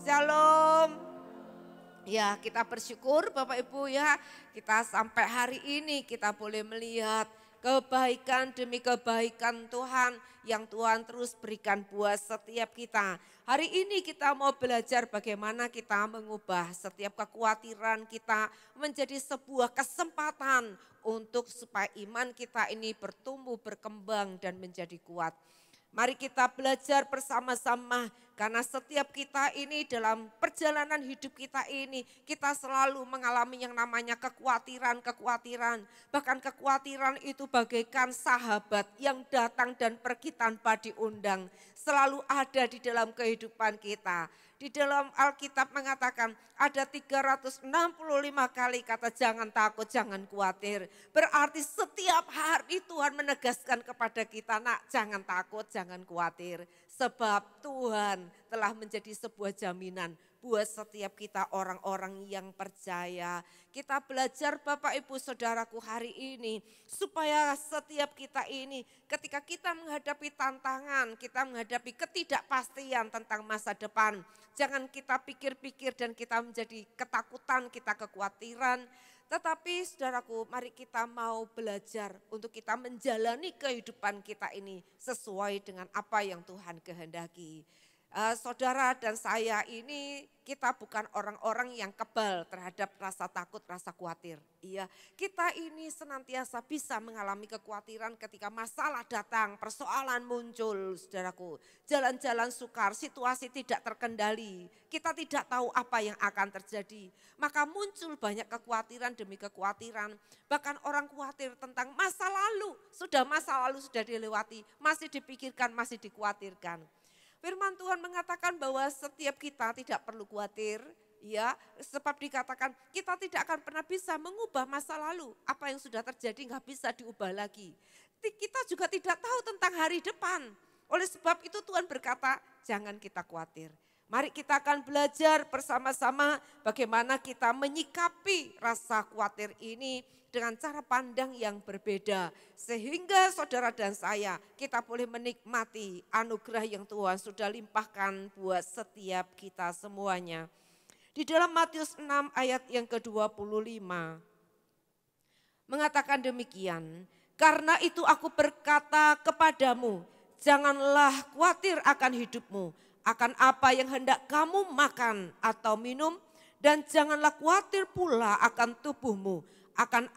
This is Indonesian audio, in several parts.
Shalom. Ya, kita bersyukur Bapak Ibu ya, kita sampai hari ini kita boleh melihat kebaikan demi kebaikan Tuhan yang Tuhan terus berikan buat setiap kita. Hari ini kita mau belajar bagaimana kita mengubah setiap kekhawatiran kita menjadi sebuah kesempatan untuk supaya iman kita ini bertumbuh, berkembang dan menjadi kuat. Mari kita belajar bersama-sama karena setiap kita ini dalam perjalanan hidup kita ini kita selalu mengalami yang namanya kekhawatiran. Bahkan kekhawatiran itu bagaikan sahabat yang datang dan pergi tanpa diundang. Selalu ada di dalam kehidupan kita. Di dalam Alkitab mengatakan ada 365 kali kata jangan takut, jangan khawatir. Berarti setiap hari Tuhan menegaskan kepada kita, nak jangan takut, jangan khawatir. Sebab Tuhan telah menjadi sebuah jaminan buat setiap kita orang-orang yang percaya. Kita belajar Bapak Ibu Saudaraku hari ini supaya setiap kita ini ketika kita menghadapi tantangan, kita menghadapi ketidakpastian tentang masa depan. Jangan kita pikir-pikir dan kita menjadi ketakutan, kita kekhawatiran. Tetapi saudaraku, mari kita mau belajar untuk kita menjalani kehidupan kita ini sesuai dengan apa yang Tuhan kehendaki. Saudara dan saya ini kita bukan orang-orang yang kebal terhadap rasa takut, rasa khawatir. Iya, kita ini senantiasa bisa mengalami kekhawatiran ketika masalah datang, persoalan muncul, saudaraku. Jalan-jalan sukar, situasi tidak terkendali, kita tidak tahu apa yang akan terjadi. Maka muncul banyak kekhawatiran demi kekhawatiran. Bahkan orang khawatir tentang masa lalu sudah dilewati, masih dipikirkan, masih dikhawatirkan. Firman Tuhan mengatakan bahwa setiap kita tidak perlu khawatir, ya, sebab dikatakan kita tidak akan pernah bisa mengubah masa lalu. Apa yang sudah terjadi nggak bisa diubah lagi. Kita juga tidak tahu tentang hari depan. Oleh sebab itu Tuhan berkata, jangan kita khawatir. Mari kita akan belajar bersama-sama bagaimana kita menyikapi rasa khawatir ini dengan cara pandang yang berbeda. Sehingga saudara dan saya kita boleh menikmati anugerah yang Tuhan sudah limpahkan buat setiap kita semuanya. Di dalam Matius 6 ayat yang ke-25 mengatakan demikian. Karena itu aku berkata kepadamu, janganlah khawatir akan hidupmu, akan apa yang hendak kamu makan atau minum, dan janganlah khawatir pula akan tubuhmu, akan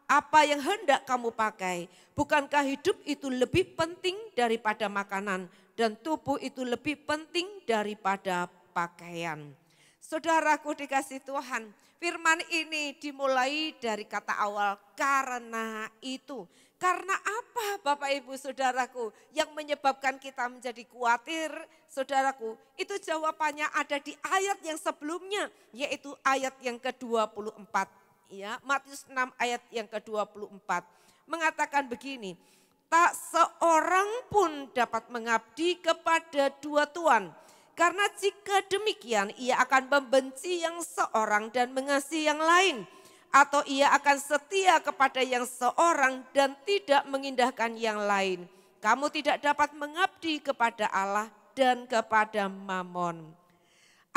apa yang hendak kamu pakai. Bukankah hidup itu lebih penting daripada makanan dan tubuh itu lebih penting daripada pakaian. Saudaraku dikasih Tuhan, firman ini dimulai dari kata awal karena itu. Karena apa Bapak Ibu Saudaraku yang menyebabkan kita menjadi khawatir? Saudaraku, itu jawabannya ada di ayat yang sebelumnya, yaitu ayat yang ke-24. Ya, Matius 6 ayat yang ke-24 mengatakan begini, tak seorang pun dapat mengabdi kepada dua tuan, karena jika demikian ia akan membenci yang seorang dan mengasihi yang lain, atau ia akan setia kepada yang seorang dan tidak mengindahkan yang lain. Kamu tidak dapat mengabdi kepada Allah dan kepada Mammon.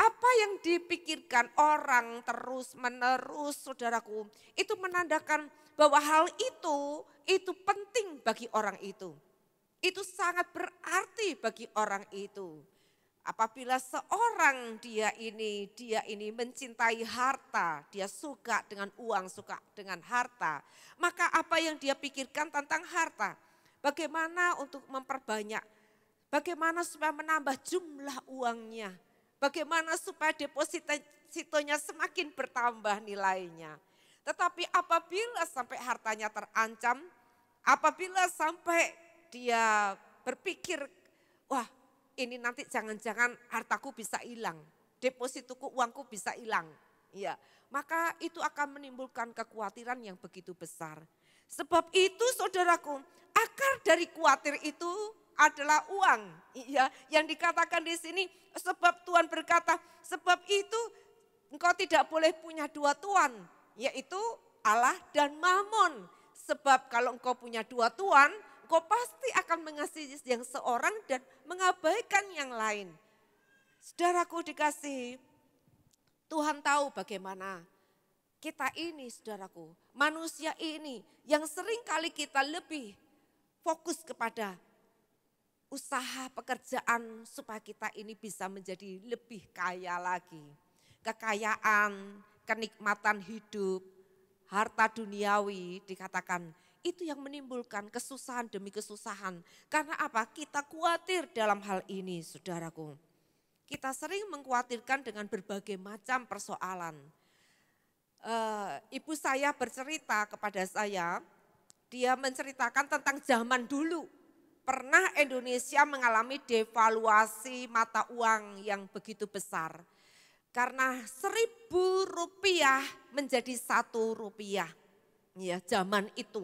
Apa yang dipikirkan orang terus menerus saudaraku, itu menandakan bahwa hal itu penting bagi orang itu. Itu sangat berarti bagi orang itu. Apabila seorang dia ini mencintai harta, dia suka dengan uang, suka dengan harta, maka apa yang dia pikirkan tentang harta? Bagaimana untuk memperbanyak, bagaimana supaya menambah jumlah uangnya, bagaimana supaya depositonya semakin bertambah nilainya. Tetapi apabila sampai hartanya terancam, apabila sampai dia berpikir, wah ini nanti jangan-jangan hartaku bisa hilang, depositoku, uangku bisa hilang. Ya, maka itu akan menimbulkan kekhawatiran yang begitu besar. Sebab itu saudaraku, akar dari khawatir itu adalah uang. Ya, yang dikatakan di sini sebab Tuhan berkata, sebab itu engkau tidak boleh punya dua tuan, yaitu Allah dan Mammon. Sebab kalau engkau punya dua tuan, engkau pasti akan mengasihi yang seorang dan mengabaikan yang lain. Saudaraku dikasihi, Tuhan tahu bagaimana kita ini, saudaraku, manusia ini yang sering kali kita lebih fokus kepada usaha pekerjaan supaya kita ini bisa menjadi lebih kaya lagi. Kekayaan, kenikmatan hidup, harta duniawi dikatakan itu yang menimbulkan kesusahan demi kesusahan. Karena apa? Kita khawatir dalam hal ini, saudaraku. Kita sering mengkhawatirkan dengan berbagai macam persoalan. Ibu saya bercerita kepada saya, dia menceritakan tentang zaman dulu. Pernah Indonesia mengalami devaluasi mata uang yang begitu besar. Karena 1.000 rupiah menjadi 1 rupiah. Ya, zaman itu.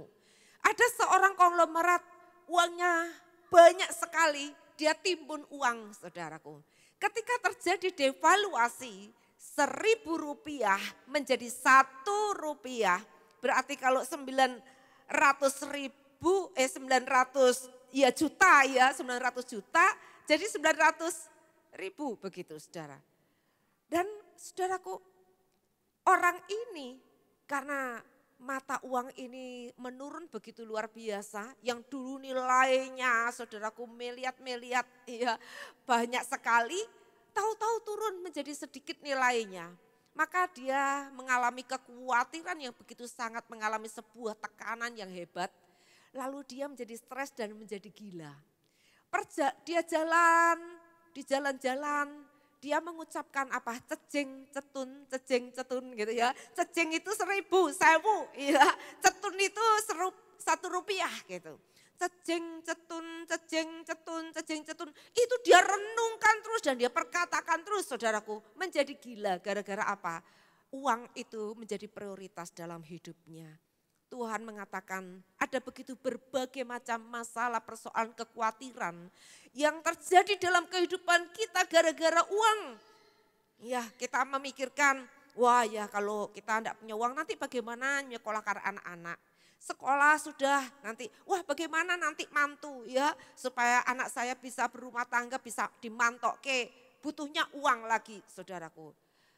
Ada seorang konglomerat, uangnya banyak sekali, dia timbun uang, saudaraku. Ketika terjadi devaluasi 1.000 rupiah menjadi 1 rupiah, berarti kalau 900 juta ya, 900 juta jadi 900 ribu begitu saudara. Dan saudaraku, orang ini karena mata uang ini menurun begitu luar biasa, yang dulu nilainya saudaraku miliar-miliar, ya banyak sekali, tahu-tahu turun menjadi sedikit nilainya. Maka dia mengalami kekhawatiran yang begitu sangat, mengalami sebuah tekanan yang hebat. Lalu dia menjadi stres dan menjadi gila. Dia jalan, di jalan-jalan, dia mengucapkan apa? Cejeng, cetun gitu ya. Cejeng itu 1.000, 1.000, ya. Cetun itu 1 rupiah gitu. Cejeng, cetun. Itu dia renungkan terus dan dia perkatakan terus, saudaraku. Menjadi gila gara-gara apa? Uang itu menjadi prioritas dalam hidupnya. Tuhan mengatakan ada begitu berbagai macam masalah, persoalan, kekhawatiran yang terjadi dalam kehidupan kita gara-gara uang. Ya, kita memikirkan, wah ya kalau kita tidak punya uang nanti bagaimana menyekolahkan anak-anak. Sekolah sudah nanti, wah bagaimana nanti mantu ya supaya anak saya bisa berumah tangga, bisa dimantok ke, butuhnya uang lagi saudaraku.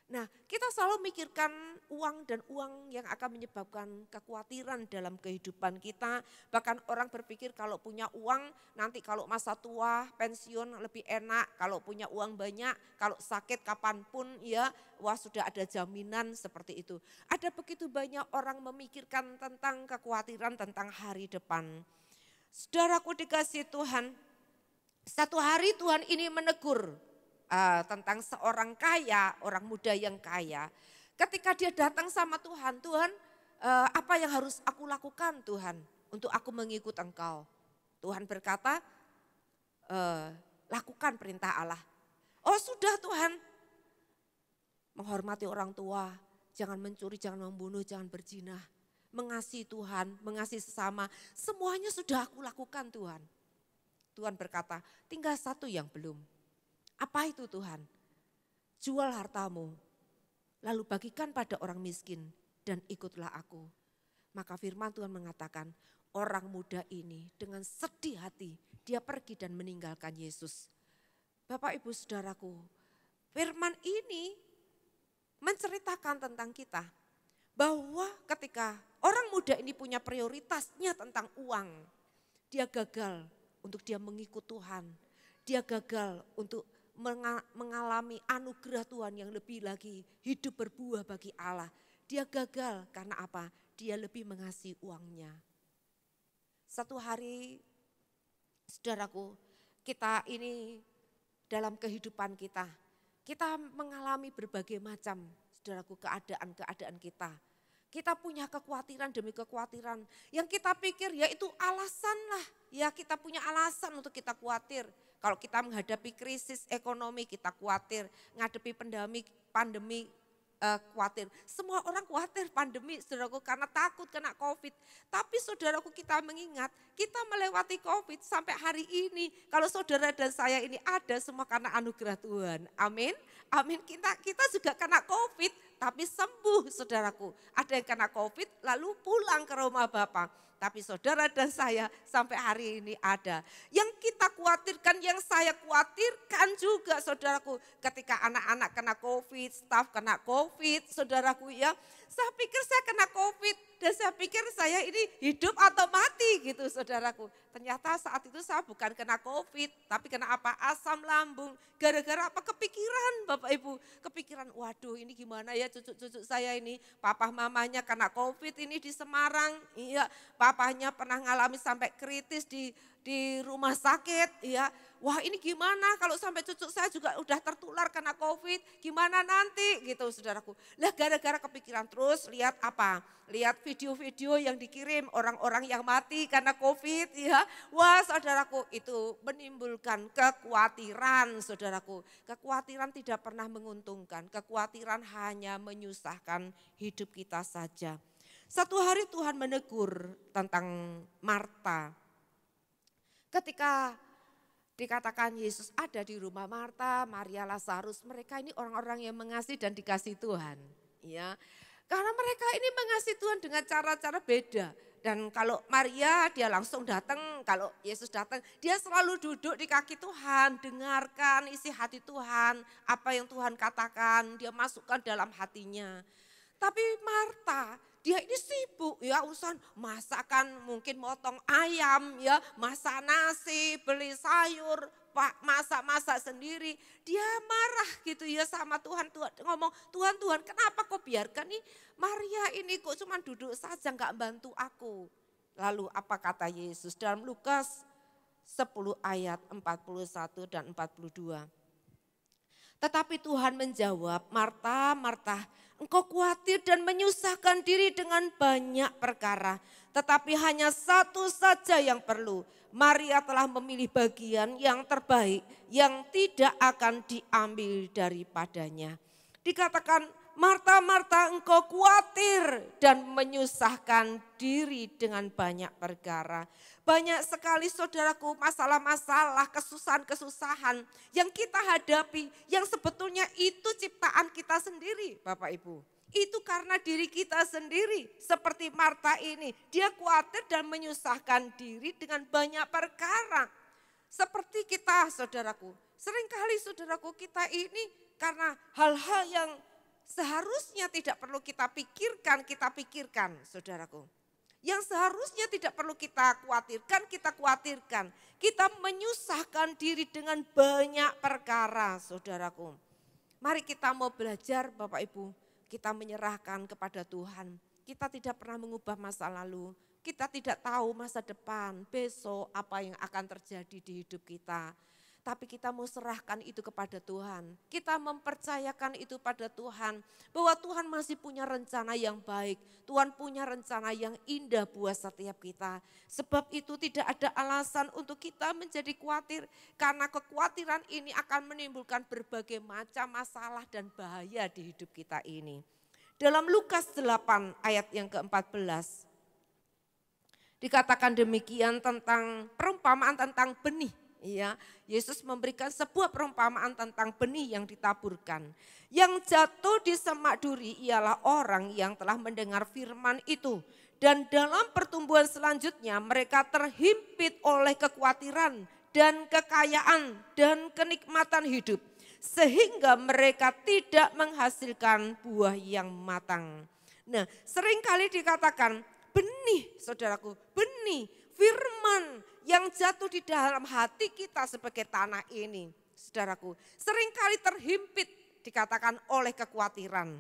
Nah, kita selalu mikirkan uang dan uang yang akan menyebabkan kekhawatiran dalam kehidupan kita. Bahkan orang berpikir kalau punya uang nanti kalau masa tua pensiun lebih enak. Kalau punya uang banyak, kalau sakit kapanpun ya wah sudah ada jaminan seperti itu. Ada begitu banyak orang memikirkan tentang kekhawatiran tentang hari depan. Saudaraku dikasihi Tuhan, satu hari Tuhan ini menegur tentang seorang kaya, orang muda yang kaya. Ketika dia datang sama Tuhan, Tuhan apa yang harus aku lakukan Tuhan untuk aku mengikut Engkau? Tuhan berkata, lakukan perintah Allah. Oh sudah Tuhan, menghormati orang tua, jangan mencuri, jangan membunuh, jangan berzina. Mengasihi Tuhan, mengasihi sesama, semuanya sudah aku lakukan Tuhan. Tuhan berkata, tinggal satu yang belum. Apa itu Tuhan? Jual hartamu, lalu bagikan pada orang miskin dan ikutlah aku. Maka firman Tuhan mengatakan, orang muda ini dengan sedih hati, dia pergi dan meninggalkan Yesus. Bapak ibu saudaraku, firman ini menceritakan tentang kita. Bahwa ketika orang muda ini punya prioritasnya tentang uang, dia gagal untuk dia mengikut Tuhan. Dia gagal untuk mengalami anugerah Tuhan yang lebih lagi hidup berbuah bagi Allah. Dia gagal karena apa? Dia lebih mengasihi uangnya. Satu hari, saudaraku, kita ini dalam kehidupan kita mengalami berbagai macam, saudaraku, keadaan-keadaan kita. Kita punya kekhawatiran demi kekhawatiran. Yang kita pikir ya itu alasan lah. Ya kita punya alasan untuk kita khawatir. Kalau kita menghadapi krisis ekonomi kita khawatir. Menghadapi pandemi khawatir. Semua orang khawatir pandemi saudaraku karena takut kena COVID. Tapi saudaraku kita mengingat kita melewati COVID sampai hari ini. Kalau saudara dan saya ini ada semua karena anugerah Tuhan. Amin. Amin. Kita juga kena COVID tapi sembuh saudaraku. Ada yang kena COVID lalu pulang ke rumah Bapak. Tapi saudara dan saya sampai hari ini ada. Yang kita khawatirkan, yang saya khawatirkan juga saudaraku. Ketika anak-anak kena COVID, staf kena COVID saudaraku ya. Saya pikir saya kena COVID dan saya pikir saya ini hidup atau mati gitu saudaraku. Ternyata saat itu saya bukan kena COVID, tapi kena apa? Asam lambung. Gara-gara apa? Kepikiran Bapak Ibu. Kepikiran, waduh ini gimana ya cucu-cucu saya ini. Papa mamanya kena COVID ini di Semarang. Iya, papanya pernah ngalami sampai kritis di rumah sakit. Ya, wah ini gimana kalau sampai cucu saya juga udah tertular kena COVID. Gimana nanti gitu saudaraku. Lah gara-gara kepikiran terus lihat apa? Lihat video-video yang dikirim orang-orang yang mati karena COVID ya. Wah saudaraku itu menimbulkan kekhawatiran saudaraku. Kekhawatiran tidak pernah menguntungkan. Kekhawatiran hanya menyusahkan hidup kita saja. Satu hari Tuhan menegur tentang Marta. Ketika dikatakan Yesus ada di rumah Marta, Maria, Lazarus. Mereka ini orang-orang yang mengasihi dan dikasihi Tuhan. Ya. Karena mereka ini mengasihi Tuhan dengan cara-cara beda. Dan kalau Maria dia langsung datang, kalau Yesus datang dia selalu duduk di kaki Tuhan, dengarkan isi hati Tuhan, apa yang Tuhan katakan, dia masukkan dalam hatinya. Tapi Marta dia ini sibuk ya urusan masakan, mungkin motong ayam ya, masak nasi, beli sayur, masak-masak sendiri. Dia marah gitu ya sama Tuhan. Tuhan ngomong, Tuhan kenapa kau biarkan nih Maria ini kok cuma duduk saja nggak bantu aku. Lalu apa kata Yesus dalam Lukas 10 ayat 41 dan 42. Tetapi Tuhan menjawab, Marta, Marta, engkau khawatir dan menyusahkan diri dengan banyak perkara. Tetapi hanya satu saja yang perlu. Maria telah memilih bagian yang terbaik yang tidak akan diambil daripadanya. Dikatakan, Marta, Marta, engkau khawatir dan menyusahkan diri dengan banyak perkara. Banyak sekali saudaraku masalah-masalah, kesusahan-kesusahan yang kita hadapi. Yang sebetulnya itu ciptaan kita sendiri Bapak Ibu. Itu karena diri kita sendiri. Seperti Marta ini, dia khawatir dan menyusahkan diri dengan banyak perkara. Seperti kita saudaraku. Seringkali saudaraku kita ini karena hal-hal yang seharusnya tidak perlu kita pikirkan saudaraku. Yang seharusnya tidak perlu kita khawatirkan. Kita menyusahkan diri dengan banyak perkara saudaraku. Mari kita mau belajar Bapak Ibu, kita menyerahkan kepada Tuhan. Kita tidak pernah mengubah masa lalu, kita tidak tahu masa depan, besok apa yang akan terjadi di hidup kita. Tapi kita mau serahkan itu kepada Tuhan. Kita mempercayakan itu pada Tuhan. Bahwa Tuhan masih punya rencana yang baik. Tuhan punya rencana yang indah buat setiap kita. Sebab itu tidak ada alasan untuk kita menjadi khawatir. Karena kekhawatiran ini akan menimbulkan berbagai macam masalah dan bahaya di hidup kita ini. Dalam Lukas 8 ayat yang ke-14. Dikatakan demikian tentang perumpamaan tentang benih. Ya, Yesus memberikan sebuah perumpamaan tentang benih yang ditaburkan. Yang jatuh di semak duri ialah orang yang telah mendengar firman itu. Dan dalam pertumbuhan selanjutnya mereka terhimpit oleh kekhawatiran dan kekayaan dan kenikmatan hidup. Sehingga mereka tidak menghasilkan buah yang matang. Nah, seringkali dikatakan benih saudaraku, benih, firman yang jatuh di dalam hati kita sebagai tanah ini, saudaraku, seringkali terhimpit dikatakan oleh kekhawatiran,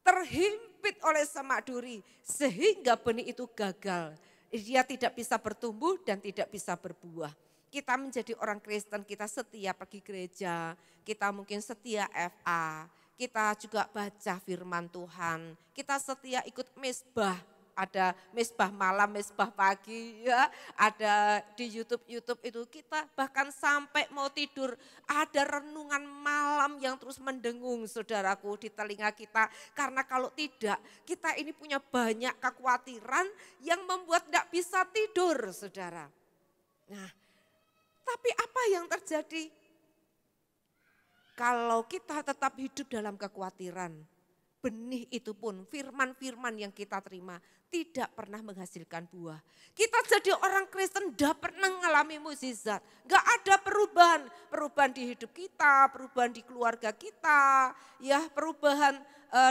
terhimpit oleh semak duri sehingga benih itu gagal. Dia tidak bisa bertumbuh dan tidak bisa berbuah. Kita menjadi orang Kristen, kita setia pergi gereja, kita mungkin setia FA, kita juga baca firman Tuhan, kita setia ikut mezbah. Ada mezbah malam, mezbah pagi, ya, ada di YouTube itu kita bahkan sampai mau tidur ada renungan malam yang terus mendengung saudaraku di telinga kita. Karena kalau tidak kita ini punya banyak kekhawatiran yang membuat tidak bisa tidur saudara. Nah, tapi apa yang terjadi kalau kita tetap hidup dalam kekhawatiran? benih itu pun, firman-firman yang kita terima tidak pernah menghasilkan buah. Kita jadi orang Kristen tidak pernah mengalami mukjizat. Gak ada perubahan. Perubahan di hidup kita, perubahan di keluarga kita, ya perubahan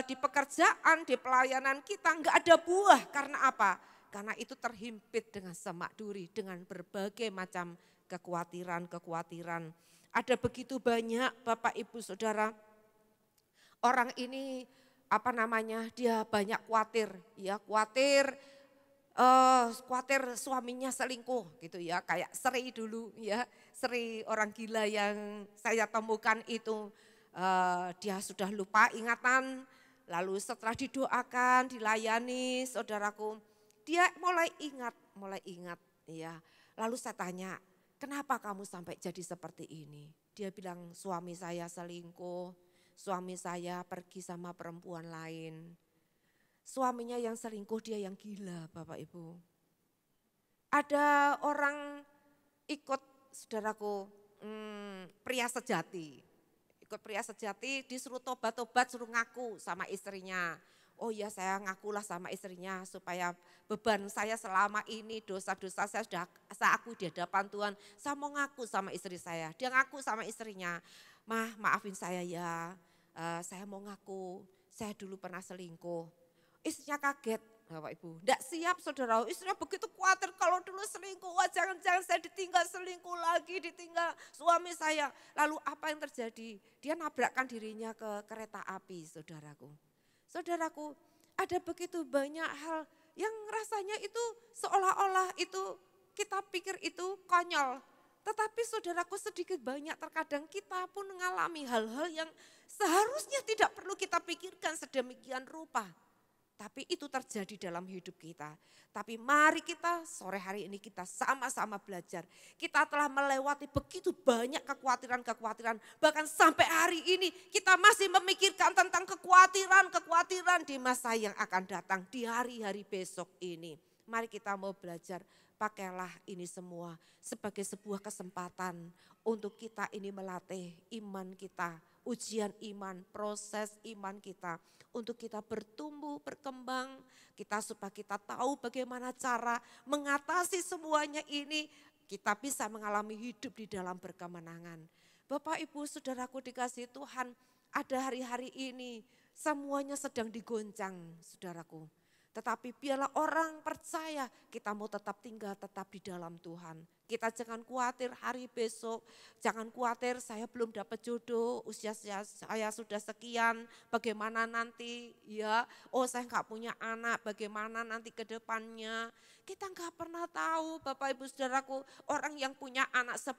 di pekerjaan, di pelayanan kita. Gak ada buah. Karena apa? Karena itu terhimpit dengan semak duri, dengan berbagai macam kekhawatiran. Ada begitu banyak Bapak Ibu Saudara, orang ini dia banyak khawatir, ya khawatir suaminya selingkuh gitu ya, kayak Sri dulu ya, Sri orang gila yang saya temukan itu, dia sudah lupa ingatan, lalu setelah didoakan, dilayani saudaraku, dia mulai ingat ya. Lalu saya tanya, kenapa kamu sampai jadi seperti ini? Dia bilang suami saya selingkuh. Suami saya pergi sama perempuan lain. Suaminya yang selingkuh, dia yang gila Bapak Ibu. Ada orang ikut saudaraku pria sejati. Ikut pria sejati disuruh tobat-tobat, suruh ngaku sama istrinya. Oh ya saya ngakulah sama istrinya supaya beban saya selama ini, dosa-dosa saya sudah saya akui di hadapan Tuhan. Saya mau ngaku sama istri saya. Dia ngaku sama istrinya. Maafin saya ya, saya mau ngaku, saya dulu pernah selingkuh. Istrinya kaget Bapak Ibu, tidak siap saudara, istrinya begitu khawatir kalau dulu selingkuh, wah jangan-jangan saya ditinggal selingkuh lagi, ditinggal suami saya. Lalu apa yang terjadi? Dia nabrakkan dirinya ke kereta api saudaraku. Saudaraku, ada begitu banyak hal yang rasanya itu seolah-olah itu kita pikir itu konyol. Tetapi saudaraku sedikit banyak terkadang kita pun mengalami hal-hal yang seharusnya tidak perlu kita pikirkan sedemikian rupa. Tapi itu terjadi dalam hidup kita. Tapi mari kita sore hari ini kita sama-sama belajar. Kita telah melewati begitu banyak kekhawatiran-kekhawatiran. Bahkan sampai hari ini kita masih memikirkan tentang kekhawatiran di masa yang akan datang. Di hari-hari besok ini. Mari kita mau belajar. Pakailah ini semua sebagai sebuah kesempatan untuk kita ini melatih iman kita, ujian iman, proses iman kita. Untuk kita bertumbuh, berkembang, supaya kita tahu bagaimana cara mengatasi semuanya ini. Kita bisa mengalami hidup di dalam berkemenangan. Bapak Ibu Saudaraku dikasihi Tuhan, ada hari-hari ini semuanya sedang digoncang saudaraku. Tetapi biarlah orang percaya kita mau tetap tinggal tetap di dalam Tuhan. Kita jangan khawatir hari besok, jangan khawatir saya belum dapat jodoh, usia saya sudah sekian, bagaimana nanti ya, oh saya nggak punya anak, bagaimana nanti ke depannya. Kita nggak pernah tahu Bapak Ibu Saudaraku, orang yang punya anak 10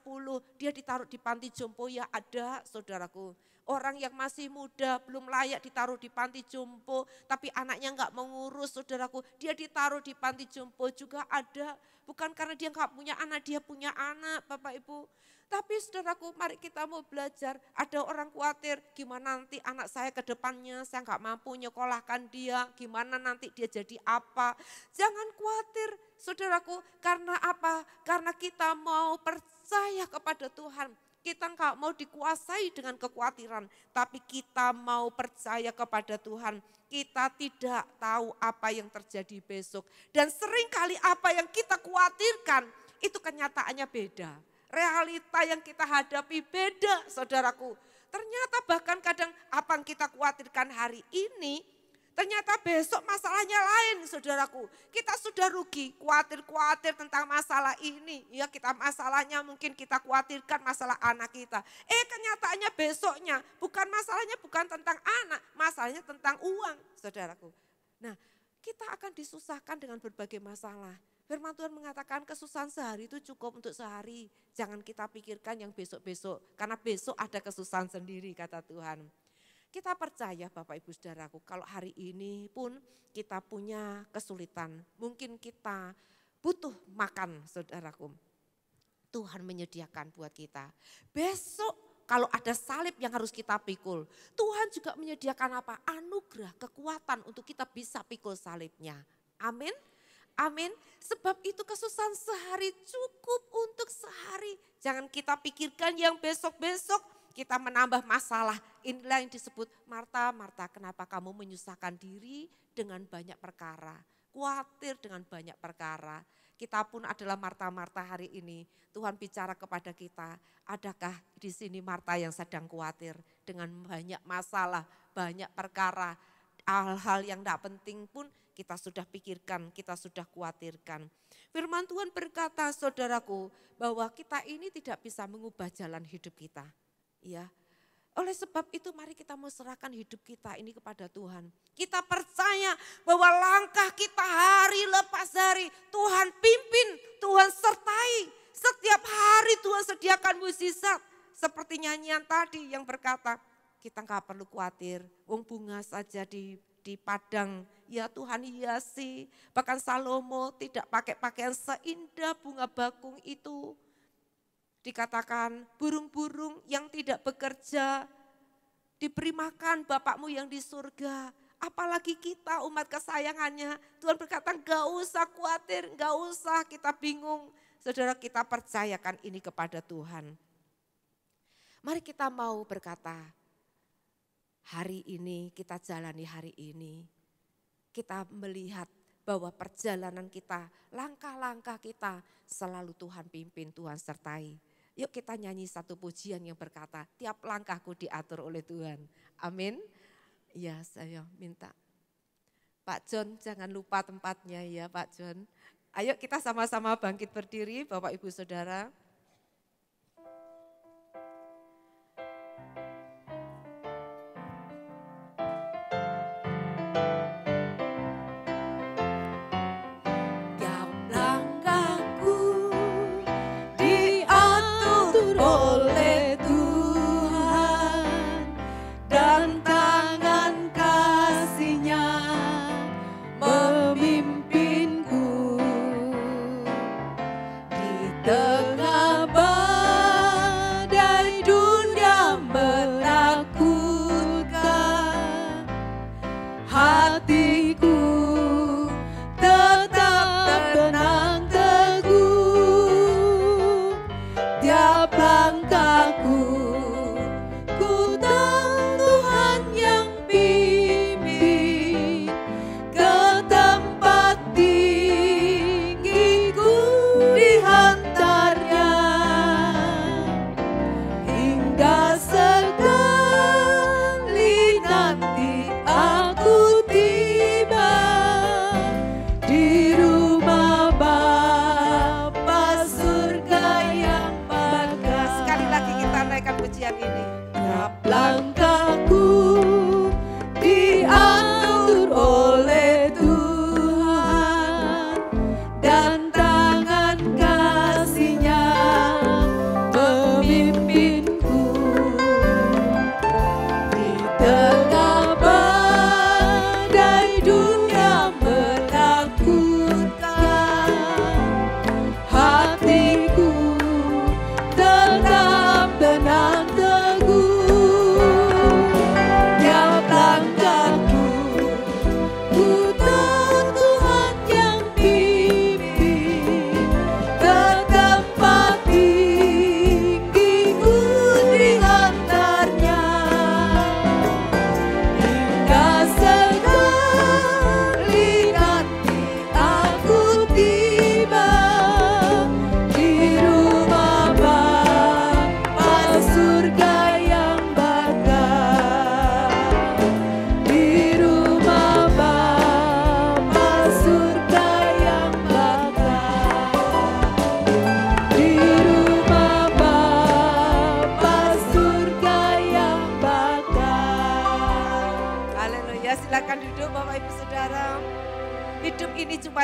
dia ditaruh di panti jompo ya ada saudaraku. Orang yang masih muda belum layak ditaruh di panti jompo, tapi anaknya enggak mengurus saudaraku, dia ditaruh di panti jompo juga ada. Bukan karena dia enggak punya anak, dia punya anak Bapak Ibu. Tapi saudaraku mari kita mau belajar, ada orang khawatir gimana nanti anak saya ke depannya, saya enggak mampu nyekolahkan dia, gimana nanti dia jadi apa. Jangan khawatir saudaraku, karena apa? Karena kita mau percaya kepada Tuhan. Kita enggak mau dikuasai dengan kekhawatiran, tapi kita mau percaya kepada Tuhan. Kita tidak tahu apa yang terjadi besok. Dan seringkali apa yang kita khawatirkan itu kenyataannya beda. Realita yang kita hadapi beda saudaraku. Ternyata bahkan kadang apa yang kita khawatirkan hari ini, ternyata besok masalahnya lain saudaraku. Kita sudah rugi, khawatir tentang masalah ini. Ya kita masalahnya mungkin kita khawatirkan masalah anak kita. Kenyataannya besoknya masalahnya bukan tentang anak, masalahnya tentang uang saudaraku. Nah kita akan disusahkan dengan berbagai masalah. Firman Tuhan mengatakan kesusahan sehari itu cukup untuk sehari. Jangan kita pikirkan yang besok-besok, karena besok ada kesusahan sendiri kata Tuhan. Kita percaya Bapak Ibu Saudaraku, kalau hari ini pun kita punya kesulitan, mungkin kita butuh makan saudaraku. Tuhan menyediakan buat kita. Besok kalau ada salib yang harus kita pikul, Tuhan juga menyediakan apa? Anugerah, kekuatan untuk kita bisa pikul salibnya. Amin. Amin. Sebab itu kesusahan sehari cukup untuk sehari. Jangan kita pikirkan yang besok-besok. kita menambah masalah. Inilah yang disebut Marta, Marta, kenapa kamu menyusahkan diri dengan banyak perkara. Khawatir dengan banyak perkara. Kita pun adalah Marta-Marta hari ini. Tuhan bicara kepada kita, adakah di sini Marta yang sedang khawatir dengan banyak masalah, banyak perkara. Hal-hal yang tidak penting pun kita sudah pikirkan, kita sudah khawatirkan. Firman Tuhan berkata, saudaraku, bahwa kita ini tidak bisa mengubah jalan hidup kita. Ya, oleh sebab itu mari kita mau serahkan hidup kita ini kepada Tuhan. Kita percaya bahwa langkah kita hari lepas hari Tuhan pimpin, Tuhan sertai. Setiap hari Tuhan sediakan mukjizat. Seperti nyanyian tadi yang berkata, kita nggak perlu khawatir, wong bunga saja di padang, ya Tuhan hiasi. Bahkan Salomo tidak pakai pakaian seindah bunga bakung itu. Dikatakan burung-burung yang tidak bekerja diberi makan Bapakmu yang di surga. Apalagi kita umat kesayangannya. Tuhan berkata gak usah khawatir, gak usah kita bingung. Saudara, kita percayakan ini kepada Tuhan. Mari kita mau berkata, hari ini kita jalani hari ini. Kita melihat bahwa perjalanan kita, langkah-langkah kita selalu Tuhan pimpin, Tuhan sertai. Yuk kita nyanyi satu pujian yang berkata, tiap langkahku diatur oleh Tuhan. Amin. Ya, saya minta. Pak John jangan lupa tempatnya ya Pak John. Ayo kita sama-sama bangkit berdiri Bapak Ibu Saudara.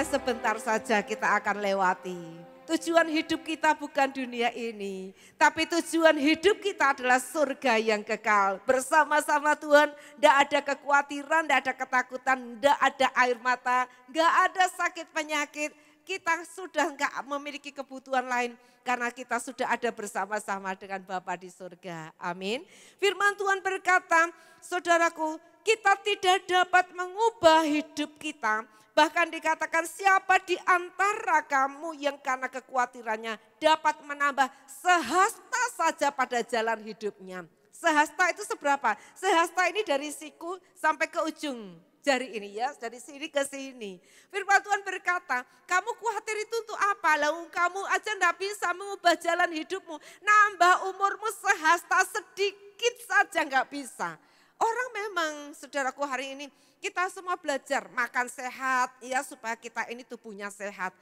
Sebentar saja kita akan lewati. Tujuan hidup kita bukan dunia ini. Tapi tujuan hidup kita adalah surga yang kekal. Bersama-sama Tuhan, tidak ada kekhawatiran, tidak ada ketakutan, tidak ada air mata, tidak ada sakit penyakit. Kita sudah enggak memiliki kebutuhan lain. Karena kita sudah ada bersama-sama dengan Bapa di surga. Amin. Firman Tuhan berkata, saudaraku, kita tidak dapat mengubah hidup kita. Bahkan dikatakan siapa di antara kamu yang karena kekhawatirannya dapat menambah sehasta saja pada jalan hidupnya. Sehasta itu seberapa? Sehasta ini dari siku sampai ke ujung jari ini ya, dari sini ke sini. Firman Tuhan berkata, kamu khawatir itu untuk apa? Lalu kamu aja enggak bisa mengubah jalan hidupmu. Nambah umurmu sehasta sedikit saja enggak bisa. Orang memang, saudaraku, hari ini kita semua belajar makan sehat ya, supaya kita ini tubuhnya sehat.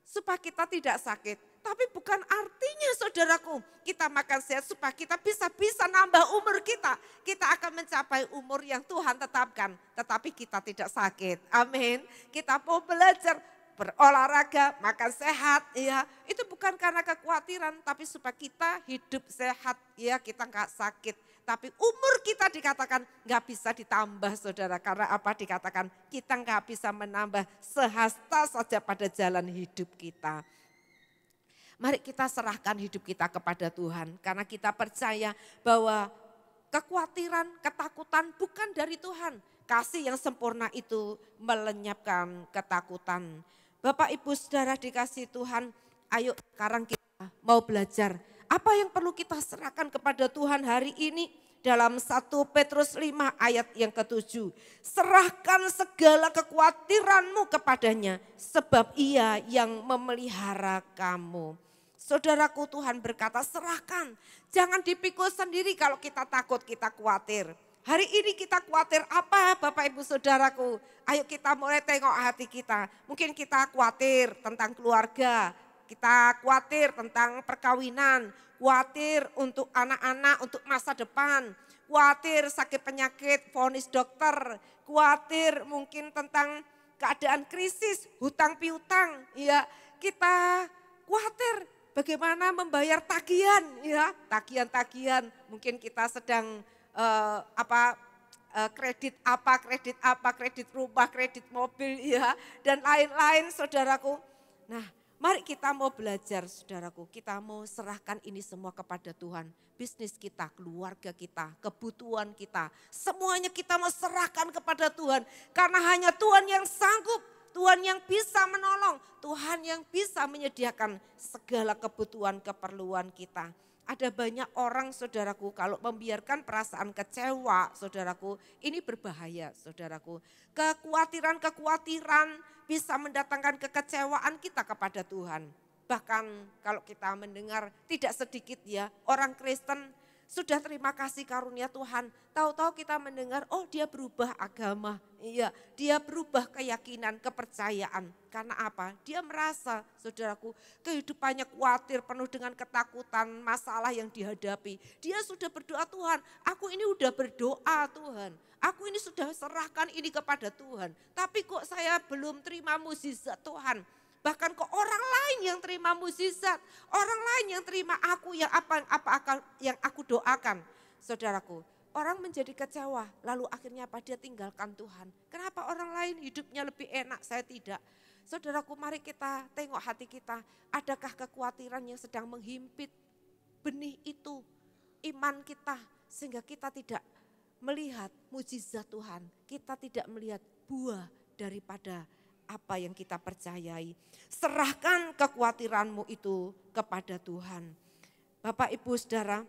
Supaya kita tidak sakit. Tapi bukan artinya, saudaraku, kita makan sehat supaya kita bisa nambah umur kita. Kita akan mencapai umur yang Tuhan tetapkan. Tetapi kita tidak sakit. Amin. Kita mau belajar berolahraga, makan sehat. Ya, itu bukan karena kekhawatiran. Tapi supaya kita hidup sehat. Ya, kita enggak sakit. Tapi umur kita dikatakan nggak bisa ditambah, saudara. Karena apa dikatakan? Kita nggak bisa menambah sehasta saja pada jalan hidup kita. Mari kita serahkan hidup kita kepada Tuhan. Karena kita percaya bahwa kekhawatiran, ketakutan bukan dari Tuhan. Kasih yang sempurna itu melenyapkan ketakutan. Bapak, Ibu, Saudara dikasih Tuhan, ayo sekarang kita mau belajar. Apa yang perlu kita serahkan kepada Tuhan hari ini? Dalam 1 Petrus 5 ayat yang ke-7. Serahkan segala kekhawatiranmu kepadanya, sebab Ia yang memelihara kamu. Saudaraku, Tuhan berkata serahkan. Jangan dipikul sendiri kalau kita takut, kita khawatir. Hari ini kita khawatir apa, Bapak Ibu Saudaraku? Ayo kita mulai tengok hati kita. Mungkin kita khawatir tentang keluarga. Kita khawatir tentang perkawinan, khawatir untuk anak-anak, untuk masa depan, khawatir sakit penyakit, vonis dokter, khawatir mungkin tentang keadaan krisis, hutang piutang, ya. Kita khawatir bagaimana membayar tagihan, ya, tagihan-tagihan. Mungkin kita sedang kredit rumah, kredit mobil, ya, dan lain-lain, saudaraku. Nah, mari kita mau belajar, saudaraku. Kita mau serahkan ini semua kepada Tuhan. Bisnis kita, keluarga kita, kebutuhan kita. Semuanya kita mau serahkan kepada Tuhan. Karena hanya Tuhan yang sanggup, Tuhan yang bisa menolong, Tuhan yang bisa menyediakan segala kebutuhan, keperluan kita. Ada banyak orang, saudaraku, kalau membiarkan perasaan kecewa, saudaraku, ini berbahaya, saudaraku. Kekhawatiran bisa mendatangkan kekecewaan kita kepada Tuhan. Bahkan kalau kita mendengar tidak sedikit ya, orang Kristen sudah terima kasih karunia Tuhan. Tahu-tahu kita mendengar, oh dia berubah agama. Iya, dia berubah keyakinan, kepercayaan. Karena apa? Dia merasa, saudaraku, kehidupannya khawatir, penuh dengan ketakutan, masalah yang dihadapi. Dia sudah berdoa, Tuhan, aku ini udah berdoa Tuhan. Aku ini sudah serahkan ini kepada Tuhan. Tapi kok saya belum terima mukjizat Tuhan. Bahkan kok orang lain yang terima mukjizat, orang lain yang terima aku yang apa yang aku doakan. Saudaraku, orang menjadi kecewa, lalu akhirnya apa? Dia tinggalkan Tuhan. Kenapa orang lain hidupnya lebih enak, saya tidak? Saudaraku, mari kita tengok hati kita. Adakah kekhawatiran yang sedang menghimpit benih itu, iman kita, sehingga kita tidak melihat mukjizat Tuhan. Kita tidak melihat buah daripada apa yang kita percayai. Serahkan kekhawatiranmu itu kepada Tuhan. Bapak, Ibu, Saudara,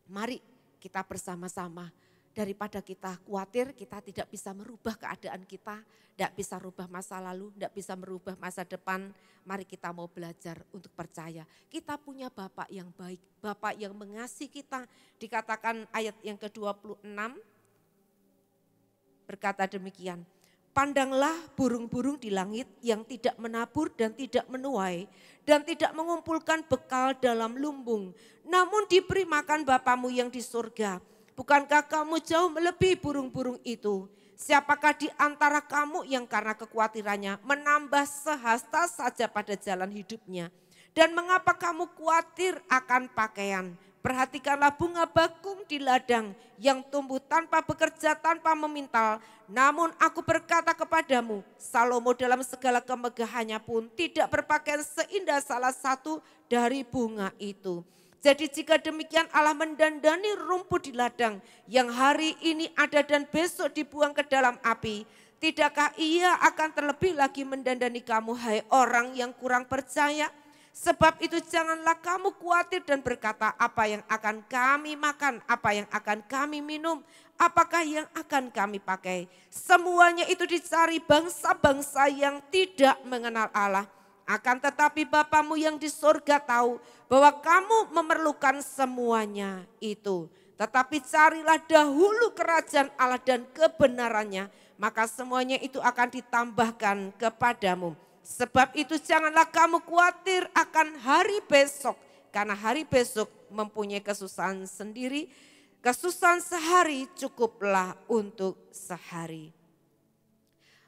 mari kita bersama-sama. Daripada kita khawatir, kita tidak bisa merubah keadaan kita, tidak bisa merubah masa lalu, tidak bisa merubah masa depan. Mari kita mau belajar untuk percaya. Kita punya Bapak yang baik, Bapak yang mengasihi kita. Dikatakan ayat yang ke-26, berkata demikian. Pandanglah burung-burung di langit yang tidak menabur dan tidak menuai dan tidak mengumpulkan bekal dalam lumbung. Namun diberi makan Bapamu yang di surga. Bukankah kamu jauh melebihi burung-burung itu? Siapakah di antara kamu yang karena kekhawatirannya menambah sehasta saja pada jalan hidupnya? Dan mengapa kamu khawatir akan pakaian? Perhatikanlah bunga bakung di ladang yang tumbuh tanpa bekerja, tanpa memintal. Namun aku berkata kepadamu, Salomo dalam segala kemegahannya pun tidak berpakaian seindah salah satu dari bunga itu. Jadi jika demikian Allah mendandani rumput di ladang yang hari ini ada dan besok dibuang ke dalam api. Tidakkah ia akan terlebih lagi mendandani kamu, hai orang yang kurang percaya? Sebab itu janganlah kamu khawatir dan berkata, apa yang akan kami makan, apa yang akan kami minum, apakah yang akan kami pakai. Semuanya itu dicari bangsa-bangsa yang tidak mengenal Allah. Akan tetapi Bapamu yang di surga tahu bahwa kamu memerlukan semuanya itu. Tetapi carilah dahulu kerajaan Allah dan kebenarannya, maka semuanya itu akan ditambahkan kepadamu. Sebab itu janganlah kamu khawatir akan hari besok, karena hari besok mempunyai kesusahan sendiri. Kesusahan sehari cukuplah untuk sehari.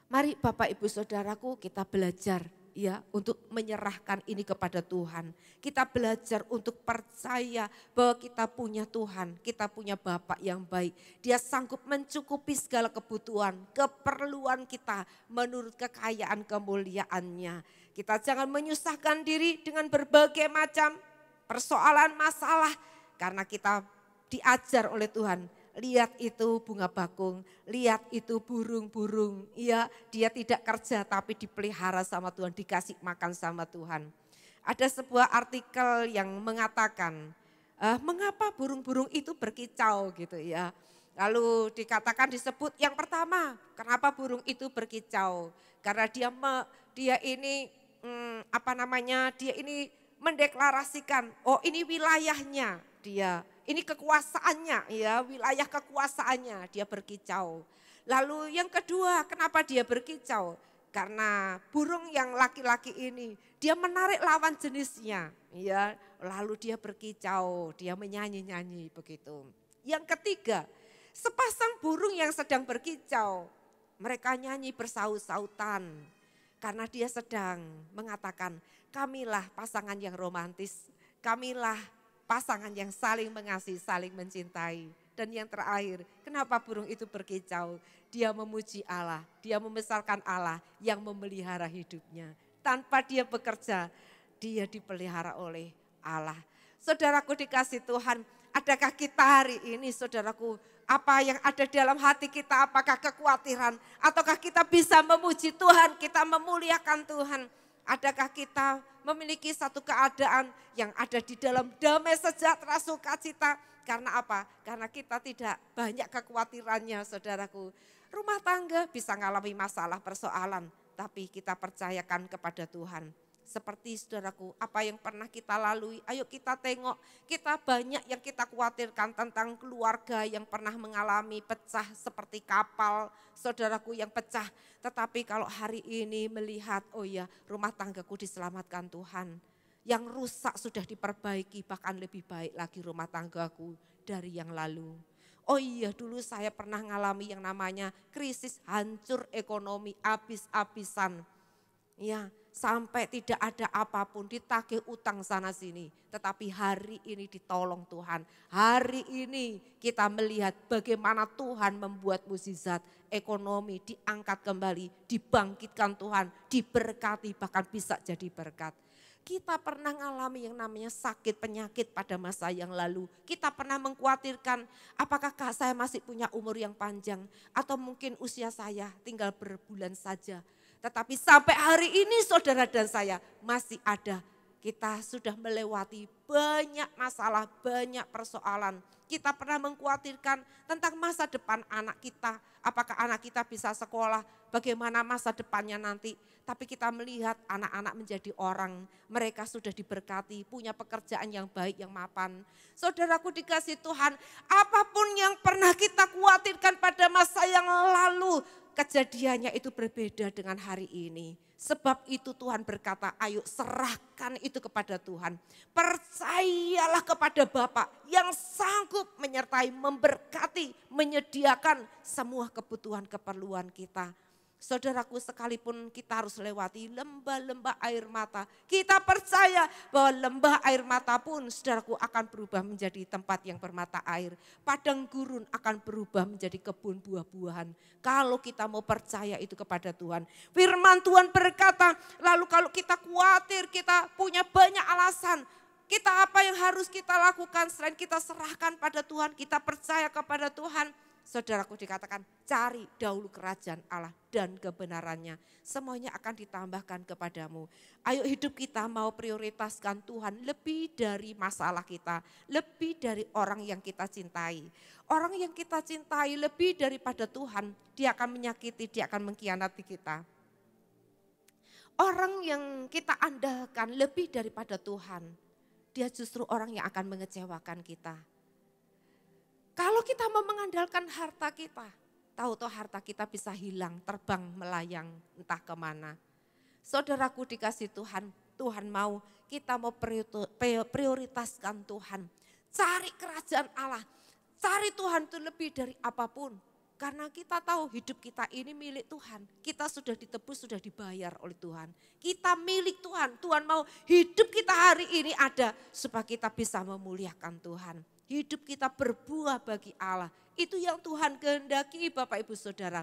Mari Bapak Ibu Saudaraku, kita belajar ya untuk menyerahkan ini kepada Tuhan. Kita belajar untuk percaya bahwa kita punya Tuhan, kita punya Bapa yang baik. Dia sanggup mencukupi segala kebutuhan, keperluan kita menurut kekayaan kemuliaannya. Kita jangan menyusahkan diri dengan berbagai macam persoalan masalah, karena kita diajar oleh Tuhan. Lihat itu bunga bakung, lihat itu burung-burung. Ya, dia tidak kerja tapi dipelihara sama Tuhan, dikasih makan sama Tuhan. Ada sebuah artikel yang mengatakan, mengapa burung-burung itu berkicau gitu ya. Lalu dikatakan disebut yang pertama, kenapa burung itu berkicau? Karena dia ini mendeklarasikan, oh ini wilayahnya dia. Ini kekuasaannya ya, wilayah kekuasaannya dia berkicau. Lalu yang kedua, kenapa dia berkicau? Karena burung yang laki-laki ini dia menarik lawan jenisnya ya, lalu dia berkicau, dia menyanyi-nyanyi begitu. Yang ketiga, sepasang burung yang sedang berkicau, mereka nyanyi bersaut-sautan karena dia sedang mengatakan, kamilah pasangan yang romantis, kamilah pasangan yang saling mengasihi, saling mencintai. Dan yang terakhir, kenapa burung itu berkicau? Dia memuji Allah, dia membesarkan Allah yang memelihara hidupnya. Tanpa dia bekerja, dia dipelihara oleh Allah. Saudaraku dikasih Tuhan, adakah kita hari ini saudaraku, apa yang ada dalam hati kita, apakah kekhawatiran? Ataukah kita bisa memuji Tuhan, kita memuliakan Tuhan? Adakah kita memiliki satu keadaan yang ada di dalam damai sejahtera sukacita? Karena apa? Karena kita tidak banyak kekhawatirannya saudaraku. Rumah tangga bisa mengalami masalah persoalan, tapi kita percayakan kepada Tuhan. Seperti saudaraku, apa yang pernah kita lalui, ayo kita tengok, kita banyak yang kita khawatirkan tentang keluarga yang pernah mengalami pecah seperti kapal, saudaraku yang pecah. Tetapi kalau hari ini melihat, oh ya rumah tanggaku diselamatkan Tuhan. Yang rusak sudah diperbaiki, bahkan lebih baik lagi rumah tanggaku dari yang lalu. Oh iya dulu saya pernah mengalami yang namanya krisis hancur ekonomi, habis-habisan. Ya, sampai tidak ada apapun, ditagih utang sana sini. Tetapi hari ini ditolong Tuhan. Hari ini kita melihat bagaimana Tuhan membuat mukjizat, ekonomi diangkat kembali, dibangkitkan Tuhan, diberkati, bahkan bisa jadi berkat. Kita pernah mengalami yang namanya sakit penyakit pada masa yang lalu. Kita pernah mengkhawatirkan apakah saya masih punya umur yang panjang atau mungkin usia saya tinggal berbulan saja. Tetapi sampai hari ini saudara dan saya masih ada. Kita sudah melewati banyak masalah, banyak persoalan. Kita pernah mengkhawatirkan tentang masa depan anak kita. Apakah anak kita bisa sekolah, bagaimana masa depannya nanti. Tapi kita melihat anak-anak menjadi orang, mereka sudah diberkati, punya pekerjaan yang baik, yang mapan. Saudaraku dikasih Tuhan, apapun yang pernah kita khawatirkan pada masa yang lalu, kejadiannya itu berbeda dengan hari ini. Sebab itu Tuhan berkata, ayo serahkan itu kepada Tuhan. Percayalah kepada Bapa yang sanggup menyertai, memberkati, menyediakan semua kebutuhan keperluan kita. Saudaraku sekalipun kita harus lewati lembah-lembah air mata. Kita percaya bahwa lembah air mata pun saudaraku akan berubah menjadi tempat yang bermata air. Padang gurun akan berubah menjadi kebun buah-buahan. Kalau kita mau percaya itu kepada Tuhan. Firman Tuhan berkata, lalu kalau kita khawatir, kita punya banyak alasan. Kita apa yang harus kita lakukan selain kita serahkan pada Tuhan, kita percaya kepada Tuhan. saudaraku dikatakan cari dahulu kerajaan Allah dan kebenarannya. Semuanya akan ditambahkan kepadamu. Ayo hidup kita mau prioritaskan Tuhan lebih dari masalah kita. Lebih dari orang yang kita cintai. Orang yang kita cintai lebih daripada Tuhan, dia akan menyakiti, dia akan mengkhianati kita. Orang yang kita andalkan lebih daripada Tuhan, dia justru orang yang akan mengecewakan kita. Kalau kita mau mengandalkan harta kita, tahu-tahu harta kita bisa hilang, terbang, melayang, entah kemana. Saudaraku dikasih Tuhan, Tuhan mau kita mau prioritaskan Tuhan. Cari kerajaan Allah, cari Tuhan itu lebih dari apapun. Karena kita tahu hidup kita ini milik Tuhan. Kita sudah ditebus, sudah dibayar oleh Tuhan. Kita milik Tuhan. Tuhan mau hidup kita hari ini ada supaya kita bisa memuliakan Tuhan. Hidup kita berbuah bagi Allah. Itu yang Tuhan kehendaki Bapak Ibu Saudara.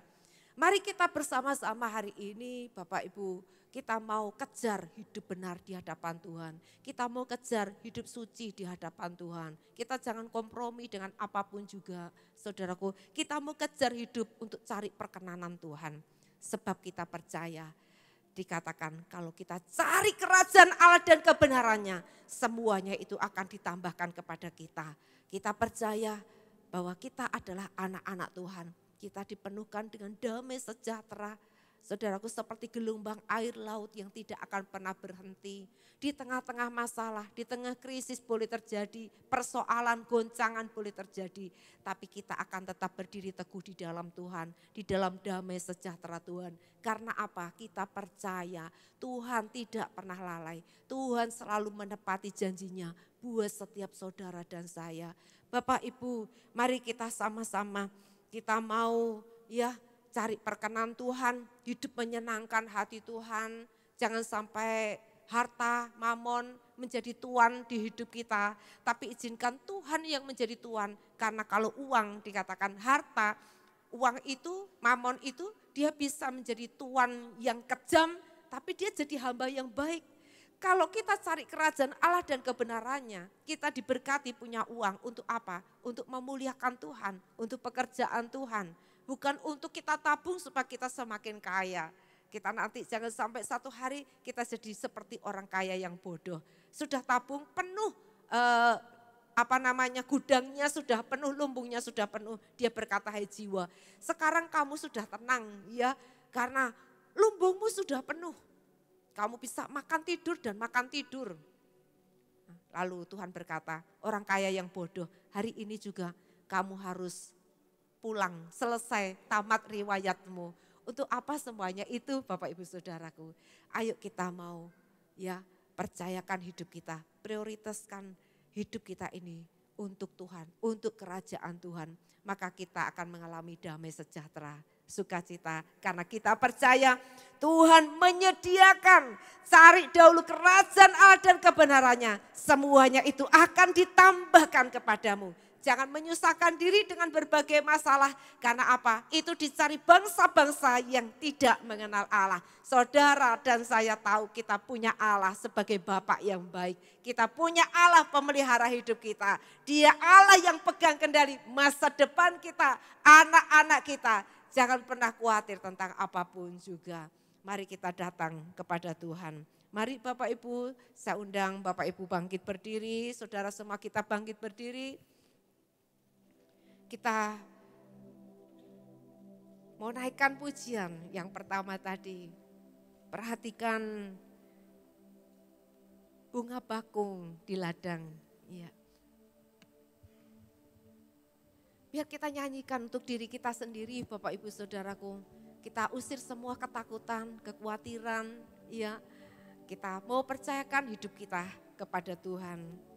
Mari kita bersama-sama hari ini Bapak Ibu. Kita mau kejar hidup benar di hadapan Tuhan. Kita mau kejar hidup suci di hadapan Tuhan. Kita jangan kompromi dengan apapun juga saudaraku. Kita mau kejar hidup untuk cari perkenanan Tuhan. Sebab kita percaya dikatakan kalau kita cari kerajaan Allah dan kebenarannya. Semuanya itu akan ditambahkan kepada kita. Kita percaya bahwa kita adalah anak-anak Tuhan. Kita dipenuhkan dengan damai sejahtera. Saudaraku seperti gelombang air laut yang tidak akan pernah berhenti. Di tengah-tengah masalah, di tengah krisis boleh terjadi, persoalan, goncangan boleh terjadi. Tapi kita akan tetap berdiri teguh di dalam Tuhan, di dalam damai sejahtera Tuhan. Karena apa? Kita percaya Tuhan tidak pernah lalai. Tuhan selalu menepati janjinya buat setiap saudara dan saya. Bapak Ibu, mari kita sama-sama, kita mau cari perkenan Tuhan, hidup menyenangkan hati Tuhan. Jangan sampai harta, mamon menjadi tuan di hidup kita. Tapi izinkan Tuhan yang menjadi tuan. Karena kalau uang dikatakan harta, uang itu, mamon itu dia bisa menjadi tuan yang kejam. Tapi dia jadi hamba yang baik. Kalau kita cari kerajaan Allah dan kebenarannya, kita diberkati punya uang untuk apa? Untuk memuliakan Tuhan, untuk pekerjaan Tuhan. Bukan untuk kita tabung supaya kita semakin kaya. Kita nanti jangan sampai satu hari kita jadi seperti orang kaya yang bodoh. Sudah tabung penuh, gudangnya sudah penuh, lumbungnya sudah penuh. Dia berkata, hai jiwa, sekarang kamu sudah tenang ya, karena lumbungmu sudah penuh. Kamu bisa makan tidur dan makan tidur. Lalu Tuhan berkata, orang kaya yang bodoh, hari ini juga kamu harus pulang, selesai, tamat riwayatmu. Untuk apa semuanya itu Bapak Ibu Saudaraku? Ayo kita mau percayakan hidup kita, prioritaskan hidup kita ini untuk Tuhan, untuk kerajaan Tuhan. Maka kita akan mengalami damai sejahtera, sukacita. Karena kita percaya Tuhan menyediakan, cari dahulu kerajaan Allah dan kebenarannya. Semuanya itu akan ditambahkan kepadamu. Jangan menyusahkan diri dengan berbagai masalah. Karena apa? Itu dicari bangsa-bangsa yang tidak mengenal Allah. Saudara dan saya tahu kita punya Allah sebagai Bapa yang baik. Kita punya Allah pemelihara hidup kita. Dia Allah yang pegang kendali masa depan kita, anak-anak kita. Jangan pernah khawatir tentang apapun juga. Mari kita datang kepada Tuhan. Mari Bapak Ibu, saya undang Bapak Ibu bangkit berdiri. Saudara semua kita bangkit berdiri. Kita mau naikkan pujian yang pertama tadi. Perhatikan bunga bakung di ladang. Ya. Biar kita nyanyikan untuk diri kita sendiri Bapak Ibu Saudaraku. Kita usir semua ketakutan, kekhawatiran. Ya. Kita mau percayakan hidup kita kepada Tuhan.